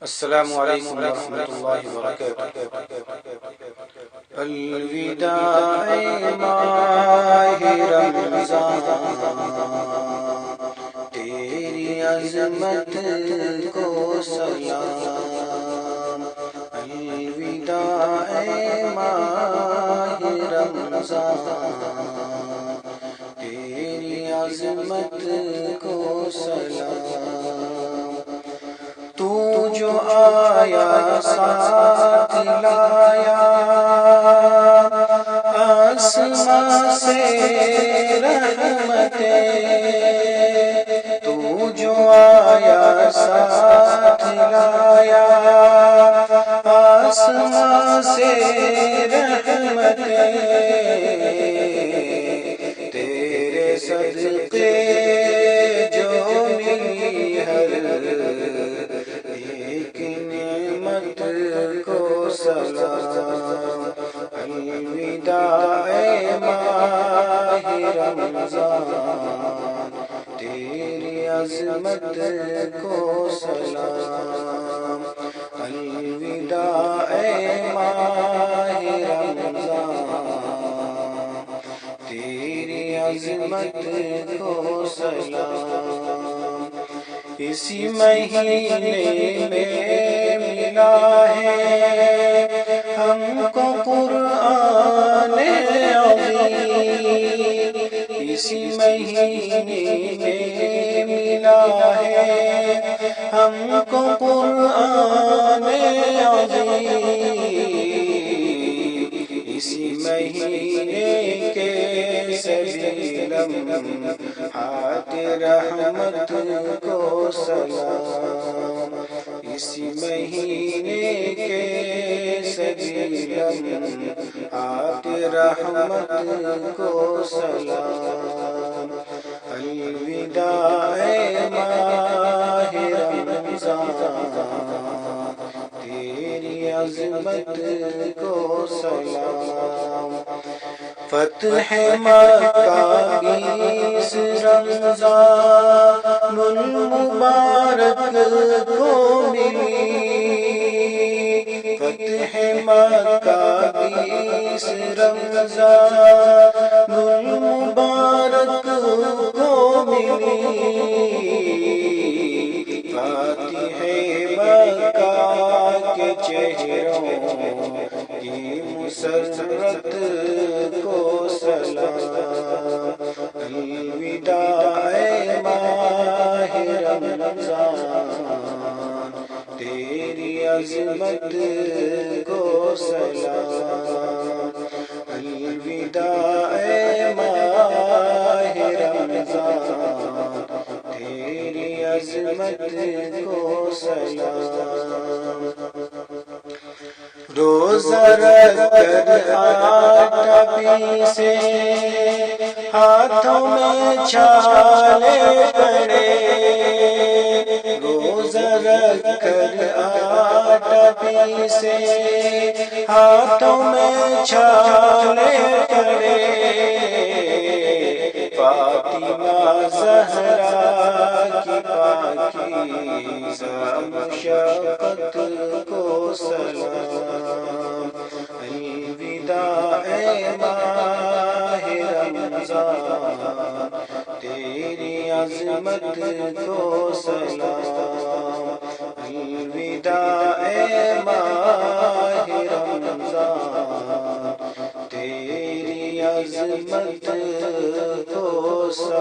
السلام علیکم ورحمۃ اللہ وبرکاتہ۔ الوداع ماہ رمضان، تیری عظمت کو سلام۔ الوداع ماہ رمضان، تیری عظمت کو سلام۔ تو جو آیا ساتھ لایا آسمان سے رحمتیں، تو جو آیا ساتھ لایا آسمان سے رحمتیں، تیرے صدقے جو ملی ہر ایک نعمت کو سلام۔ الوداع ماہ رمضان، تیری عظمت کو سلام۔ الوداع ماہ رمضان، تیری عظمت کو سلام۔ اسی مہینے میں ملا ہے ہم کو قرآن عظیم، اسی مہینے میں ملا ہے ہم کو قرآن عظیم، اسی مہینے کے سبھی لمحات رحمت کو سلام۔ اسی مہینے کے سبھی لمحات رحمت کو سلام۔ الوداع ماہ رمضان، تیری عظمت کو سلام۔ فتح مکہ 20 رمضان المبارک کو ملی، فتح مکہ 20 رمضان المبارک کو ملی، فاتح مکہ کے چہروں کی مسرت کو سلام۔ الوداع ماہ رمضان، تیری عظمت کو سلام۔ الوداع ماہ رمضان، تیری عظمت کو سلام۔ روزہ رکھ کر آٹا پیسے، ہاتھوں میں چھالے پڑے، روزہ رکھ کر آٹا پیسے، ہاتھوں میں چھالے پڑے، فاطمہ زہرا کی پاکیزہ مشقت کو سلام۔ الوداع ماہ رمضان، تیری عظمت کو سلام۔ الوداع ماہ رمضان، تیری عظمت کو سلام۔